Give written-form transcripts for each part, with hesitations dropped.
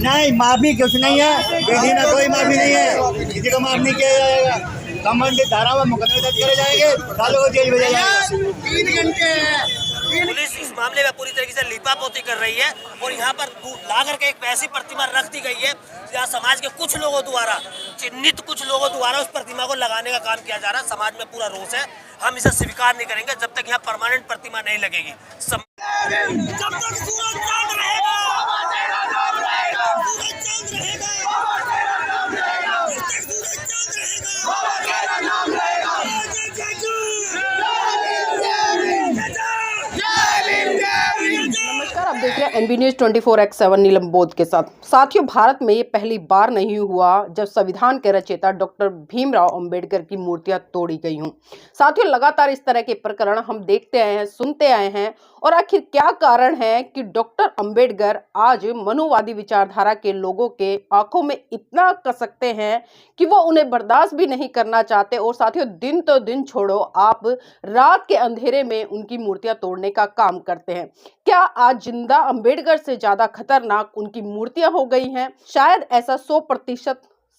नहीं, माफी कुछ नहीं है, विधि में कोई माफी नहीं है, किसी को माफ नहीं किया जाएगा। संबंधित धारा में मुकदमे दर्ज करे जाएंगे, सालों को जेल भेजा जाएगा। 3 घंटे पुलिस इस मामले में पूरी तरीके से लीपापोती कर रही है और यहाँ पर ला करके एक ऐसी प्रतिमा रख दी गई है जहाँ समाज के कुछ लोगों द्वारा, चिन्हित कुछ लोगों द्वारा उस प्रतिमा को लगाने का काम किया जा रहा है। समाज में पूरा रोष है, हम इसे स्वीकार नहीं करेंगे जब तक यहाँ परमानेंट प्रतिमा नहीं लगेगी। जब तक सूरज चांद रहेगा, नमस्कार, आप देख रहे हैं एनबी न्यूज 24/7 नीलम बोध के साथ। साथियों, भारत में ये पहली बार नहीं हुआ जब संविधान के रचयिता डॉक्टर भीमराव अंबेडकर की मूर्तियां तोड़ी गई हों। साथियों, लगातार इस तरह के प्रकरण हम देखते आए हैं, सुनते आए हैं, और आखिर क्या कारण है कि डॉक्टर अंबेडकर आज मनुवादी विचारधारा के लोगों के आंखों में इतना कसकते हैं कि वो उन्हें बर्दाश्त भी नहीं करना चाहते। और साथियों, दिन तो दिन छोड़ो, आप रात के अंधेरे में उनकी मूर्तियां तोड़ने का काम करते हैं। क्या आज जिंदा अंबेडकर से ज्यादा खतरनाक उनकी मूर्तियां हो गई हैं? शायद ऐसा 100%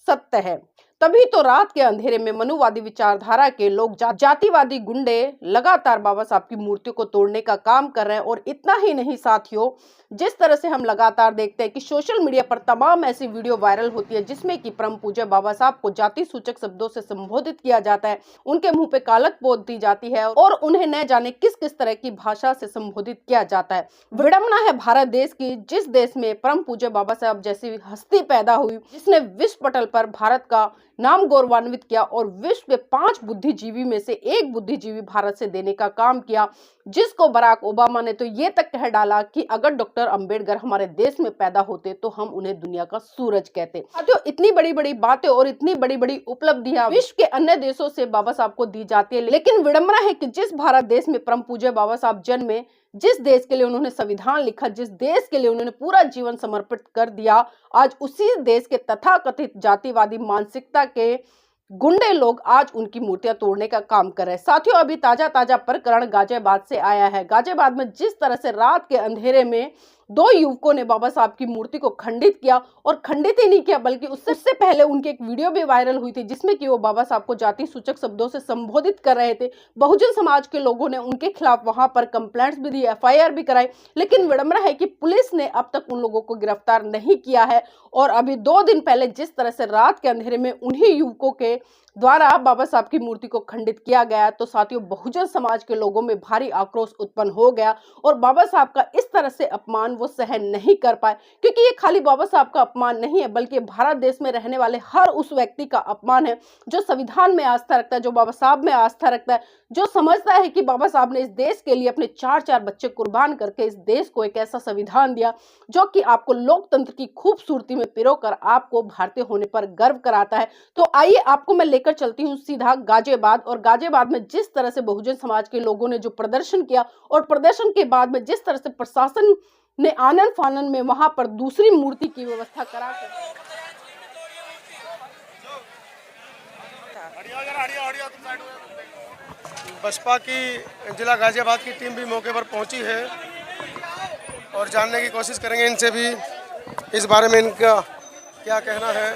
सत्य है। तभी तो रात के अंधेरे में मनुवादी विचारधारा के लोग, जातिवादी गुंडे लगातार बाबा साहब की मूर्तियों को तोड़ने का काम कर रहे हैं। और इतना ही नहीं साथियों, जिस तरह से हम लगातार देखते हैं कि सोशल मीडिया पर तमाम ऐसी वीडियो वायरल होती है जिसमें कि परम पूज्य बाबा साहब को जाति सूचक शब्दों से संबोधित किया जाता है, उनके मुंह पे कालक पोत दी जाती है और उन्हें न जाने किस किस तरह की भाषा से संबोधित किया जाता है। विडंबना है भारत देश की, जिस देश में परम पूज्य बाबा साहब जैसी हस्ती पैदा हुई, जिसने विश्व पटल पर भारत का नाम गौरवान्वित किया और विश्व के 5 बुद्धिजीवी में से एक बुद्धिजीवी भारत से देने का काम किया, जिसको बराक ओबामा ने तो ये तक कह डाला कि अगर डॉक्टर अंबेडकर हमारे देश में पैदा होते तो हम उन्हें दुनिया का सूरज कहते। साथियों, इतनी बड़ी बड़ी बातें और इतनी बड़ी बड़ी उपलब्धियां विश्व के अन्य देशों से बाबा साहब को दी जाती है, लेकिन विडंबना है कि जिस भारत देश में परम पूज्य बाबा साहब जन्मे, जिस देश के लिए उन्होंने संविधान लिखा, जिस देश के लिए उन्होंने पूरा जीवन समर्पित कर दिया, आज उसी देश के तथाकथित जातिवादी मानसिकता के गुंडे लोग आज उनकी मूर्तियां तोड़ने का काम कर रहे हैं। साथियों, अभी ताजा प्रकरण गाजियाबाद से आया है। गाजियाबाद में जिस तरह से रात के अंधेरे में 2 युवकों ने बाबा साहब की मूर्ति को खंडित किया, और खंडित ही नहीं किया बल्कि उससे पहले उनकी एक वीडियो भी वायरल हुई थी जिसमें कि वो बाबा साहब को जाति सूचक शब्दों से संबोधित कर रहे थे। बहुजन समाज के लोगों ने उनके खिलाफ वहां पर कंप्लेंट्स भी दी, FIR भी कराई, लेकिन विडंबना है कि पुलिस ने अब तक उन लोगों को गिरफ्तार नहीं किया है। और अभी 2 दिन पहले जिस तरह से रात के अंधेरे में उन्हीं युवकों के द्वारा बाबा साहब की मूर्ति को खंडित किया गया, तो साथियों, बहुजन समाज के लोगों में भारी आक्रोश उत्पन्न हो गया और बाबा साहब का इस तरह से अपमान वो सहन नहीं कर पाए, क्योंकि ये खाली बाबा साहब का अपमान नहीं है बल्कि भारत देश में रहने वाले हर उस व्यक्ति का अपमान है जो संविधान में आस्था रखता है, जो बाबा साहब में आस्था रखता है, जो समझता है कि बाबा साहब ने इस देश के लिए अपने 4 बच्चे कुर्बान करके इस देश को एक ऐसा संविधान दिया जो कि आपको लोकतंत्र की खूबसूरती में पिरोकर आपको भारतीय होने पर गर्व कराता है। तो आइए आपको मैं लेकर चलती हूँ सीधा गाजियाबाद, और गाजियाबाद में जिस तरह से बहुजन समाज के लोगों ने जो प्रदर्शन किया और प्रदर्शन के बाद में जिस तरह से प्रशासन ने आनन फानन में वहां पर दूसरी मूर्ति की व्यवस्था करा कर बसपा की जिला गाजियाबाद की टीम भी मौके पर पहुंची है और जानने की कोशिश करेंगे इनसे भी इस बारे में इनका क्या कहना है।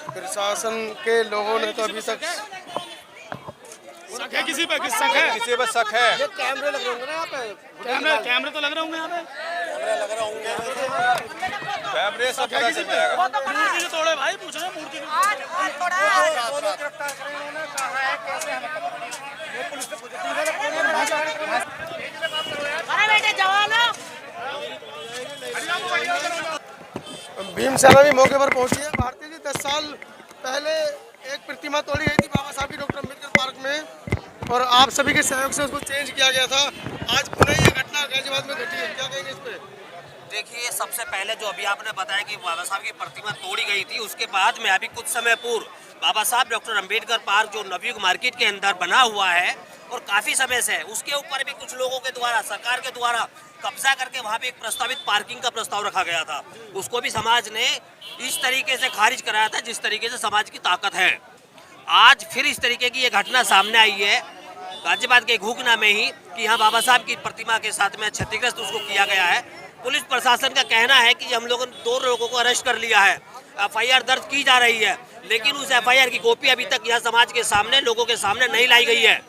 प्रशासन के लोगों ने तो अभी तक शक है किसी पे, किस शक है? किसी पे शक है। ये कैमरे लग रहे होंगे ना यहाँ पे, कैमरे तो लग रहे होंगे यहाँ पे, कैमरे लग रहे होंगे, कैमरे सब पता चल जाएगा। मूर्ति जो तोड़े भाई, पूछ रहे मूर्ति गिरफ्तार करें उन्होंने कहा है, कैसे ये पुलिस से पूछे भीम सेना भी मौके पर पहुंची है। भारतीय जी 10 साल पहले एक प्रतिमा तोड़ी गई थी बाबा साहब की डॉक्टर अम्बेडकर पार्क में, और आप सभी के सहयोग से उसको चेंज किया गया था। आज पुनः ये घटना गाजियाबाद में घटी है, क्या कहेंगे इस पे? देखिए, सबसे पहले जो अभी आपने बताया कि बाबा साहब की प्रतिमा तोड़ी गई थी, उसके बाद में अभी कुछ समय पूर्व बाबा साहब डॉक्टर अंबेडकर पार्क जो नवयुग मार्केट के अंदर बना हुआ है और काफी समय से है, उसके ऊपर भी कुछ लोगों के द्वारा, सरकार के द्वारा कब्जा करके वहाँ पे एक प्रस्तावित पार्किंग का प्रस्ताव रखा गया था। उसको भी समाज ने इस तरीके से खारिज कराया था जिस तरीके से समाज की ताकत है। आज फिर इस तरीके की ये घटना सामने आई है गाजियाबाद के घूगना में ही, कि यहाँ बाबा साहब की प्रतिमा के साथ में क्षतिग्रस्त उसको किया गया है। पुलिस प्रशासन का कहना है कि हम लोगों ने 2 लोगों को अरेस्ट कर लिया है, FIR दर्ज की जा रही है, लेकिन उस FIR की कॉपी अभी तक यहाँ समाज के सामने, लोगों के सामने नहीं लाई गई है।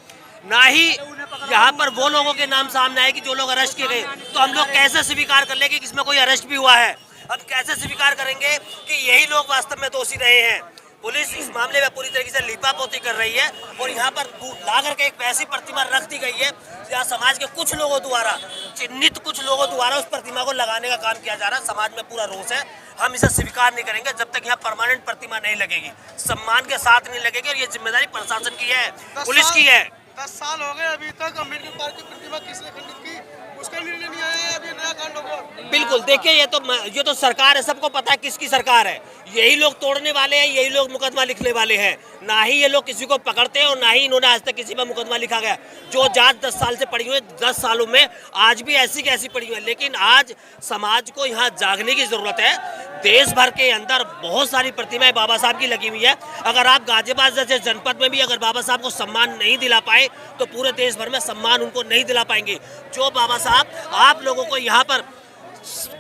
ना ही यहाँ पर वो लोगों के नाम सामने आए कि जो लोग अरेस्ट किए गए। तो हम लोग कैसे स्वीकार कर लेंगे कि इसमें कोई अरेस्ट भी हुआ है? हम कैसे स्वीकार करेंगे कि यही लोग वास्तव में दोषी रहे हैं? पुलिस इस मामले में पूरी तरीके से लीपापोती कर रही है और यहाँ पर ला करके एक ऐसी प्रतिमा रख दी गई है जहाँ समाज के कुछ लोगों द्वारा, चिन्हित कुछ लोगों द्वारा उस प्रतिमा को लगाने का काम किया जा रहा है। समाज में पूरा रोष है, हम इसे स्वीकार नहीं करेंगे जब तक यहाँ परमानेंट प्रतिमा नहीं लगेगी, सम्मान के साथ नहीं लगेगी। और ये जिम्मेदारी प्रशासन की है, पुलिस की है। 10 साल हो गए अभी तक अम्बेडकर पार्क की प्रतिमा किसने खंडित की, उसका निर्णय नहीं आया है, अभी नया कांड हो गया। बिल्कुल, देखिए ये तो सरकार है, सबको पता है किसकी सरकार है। यही लोग तोड़ने वाले हैं, यही लोग मुकदमा लिखने वाले हैं। ना ही ये लोग किसी को पकड़ते हैं और ना ही इन्होंने आज तक किसी पर मुकदमा लिखा गया। जो जांच 10 साल से पड़ी हुई है, 10 सालों में आज भी ऐसी की ऐसी पड़ी हुई है। लेकिन आज समाज को यहाँ जागने की जरूरत है। देश भर के अंदर बहुत सारी प्रतिमाएं बाबा साहब की लगी हुई है। अगर आप गाजियाबाद जैसे जनपद में भी अगर बाबा साहब को सम्मान नहीं दिला पाए तो पूरे देश भर में सम्मान उनको नहीं दिला पाएंगे। जो बाबा साहब आप लोगों को यहाँ पर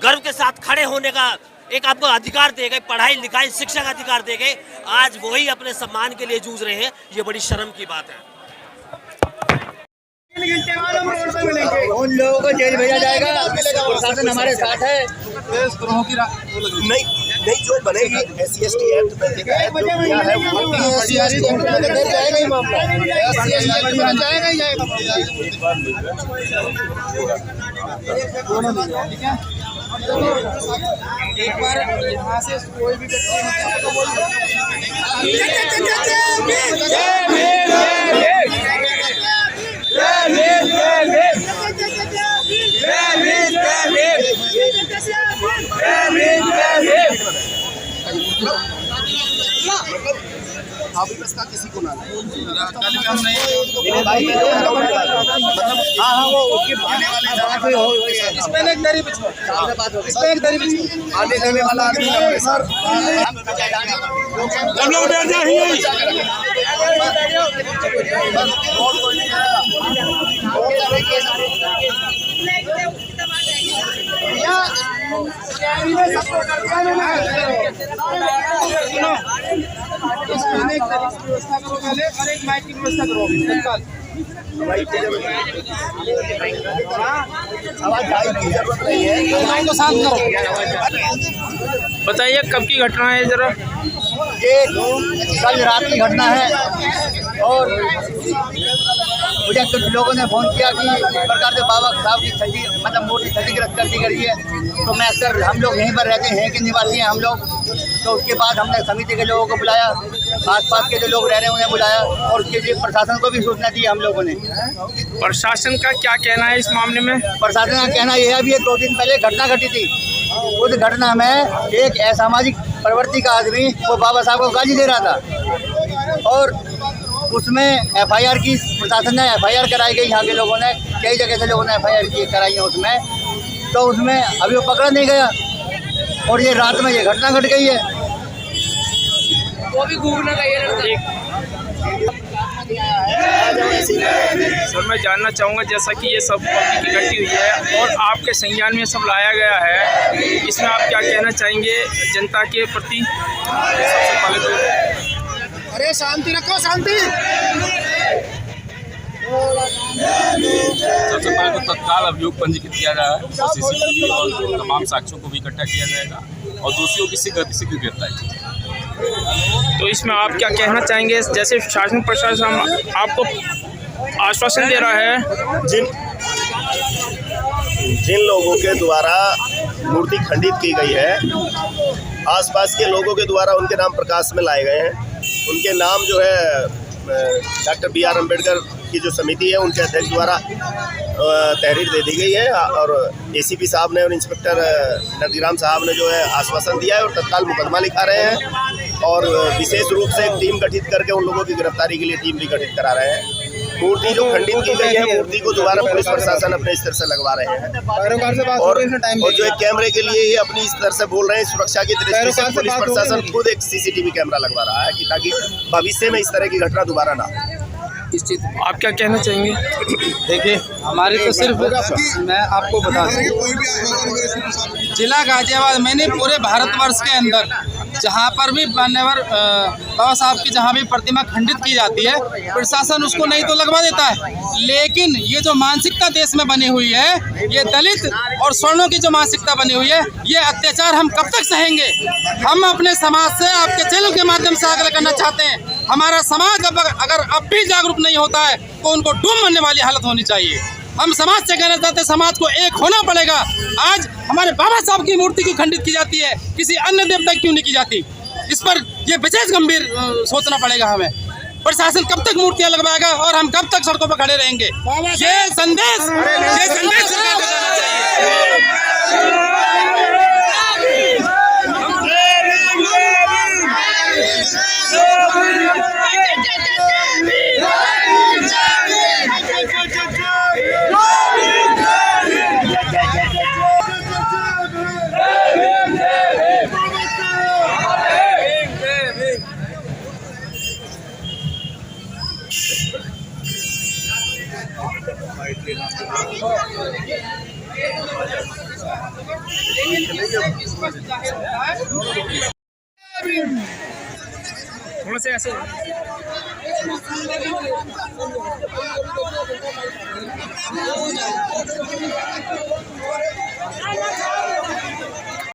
गर्व के साथ खड़े होने का एक आपको अधिकार दे गए, पढ़ाई लिखाई शिक्षा का अधिकार दे गए, आज वही अपने सम्मान के लिए जूझ रहे हैं। ये बड़ी शर्म की बात है। उन लोगों को जेल भेजा जाएगा, प्रशासन हमारे साथ है। नहीं जो बनेगी SC/ST एक्ट में लिखा है, जो किया है वो SC/ST एक्ट में जाएगा ही मामला, SC/ST में जाएगा ही जाएगा। ठीक है, एक बार यहाँ से कोई भी किसी को ना हाँ वो उसकी आने वाली इसमें एक दरी आने जाने वाला आदमी हम लोग डर जाएंगे। व्यवस्था करो पहले और एक माइक की व्यवस्था करो। बताइए कब की घटना है जरा? ये कल रात की घटना है और मुझे कुछ लोगों ने फोन किया कि इस प्रकार से बाबा साहब की छठी मतलब मूर्ति क्षतिग्रस्त कर दी गई है। तो मैं अक्सर हम लोग यहीं पर रहते हैं कि निवासी हैं हम लोग। तो उसके बाद हमने समिति के लोगों को बुलाया, आसपास के जो लोग रह रहे हैं उन्हें बुलाया और उसके लिए प्रशासन को भी सूचना दी हम लोगों ने। प्रशासन का क्या कहना है इस मामले में? प्रशासन का कहना यह है अभी 2 दिन पहले घटना घटी थी। उस घटना में एक असामाजिक प्रवृत्ति का आदमी वो बाबा साहब को गाली दे रहा था और उसमें FIR की प्रशासन ने FIR कराई गई। यहाँ के लोगों ने कई जगह से लोगों ने FIR कराई है उसमें। तो उसमें अभी वो पकड़ा नहीं गया और ये रात में ये घटना घट गई है। वो भी घूमना गई। सर मैं जानना चाहूँगा जैसा कि ये सब पब्लिक इकट्ठी हुई है और आपके संज्ञान में सब लाया गया है, इसमें आप क्या कहना चाहेंगे जनता के प्रति? सबसे पहले तो अरे शांति रखो, शांति। सबसे पहले तो तत्काल अभियोग पंजीकृत किया जा रहा है और CCTV और तमाम साक्ष्यों को भी इकट्ठा किया जाएगा और दोषियों की शीघ्र गिरफ्तारी की जाएगी। तो इसमें आप क्या कहना चाहेंगे? जैसे शासन प्रशासन आपको आश्वासन दे रहा है, जिन लोगों के द्वारा मूर्ति खंडित की गई है, आसपास के लोगों के द्वारा उनके नाम प्रकाश में लाए गए हैं। उनके नाम जो है डॉक्टर BR अम्बेडकर की जो समिति है उनके अध्यक्ष द्वारा तहरीर दे दी गई है और ACP साहब ने और इंस्पेक्टर नंदीराम साहब ने जो है आश्वासन दिया है और तत्काल मुकदमा लिखा रहे हैं और विशेष रूप से एक टीम गठित करके उन लोगों की गिरफ्तारी के लिए टीम भी गठित करा रहे हैं। मूर्ति जो खंडित की गई है, मूर्ति को दोबारा पुलिस प्रशासन अपने स्तर से लगवा रहे हैं और जो एक कैमरे के लिए ही अपनी स्तर से बोल रहे हैं, सुरक्षा की दृष्टि से पुलिस प्रशासन खुद एक CCTV कैमरा लगवा रहा है कि ताकि भविष्य में इस तरह की घटना दोबारा ना हो। इस चीज़ आप क्या कहना चाहेंगे? देखिए हमारी तो सिर्फ मैं आपको बता दूं, जिला गाजियाबाद में नहीं पूरे भारतवर्ष के अंदर जहाँ पर भी मान्यवर बाबा साहब की जहाँ भी प्रतिमा खंडित की जाती है, प्रशासन उसको नहीं तो लगवा देता है, लेकिन ये जो मानसिकता देश में बनी हुई है, ये दलित और स्वर्णों की जो मानसिकता बनी हुई है, ये अत्याचार हम कब तक सहेंगे? हम अपने समाज से आपके चैनल के माध्यम से आग्रह करना चाहते हैं, हमारा समाज अगर अब भी जागरूक नहीं होता है तो उनको डूब मरने वाली हालत होनी चाहिए। हम समाज से कहना चाहते हैं, समाज को एक होना पड़ेगा। आज हमारे बाबा साहब की मूर्ति क्यों खंडित की जाती है, किसी अन्य देवता क्यों नहीं की जाती? इस पर ये विशेष गंभीर सोचना पड़ेगा हमें। प्रशासन कब तक मूर्तियां लगवाएगा और हम कब तक सड़कों पर खड़े रहेंगे? ये संदेश सरकार को देना चाहिए। थोड़ा सा ऐसे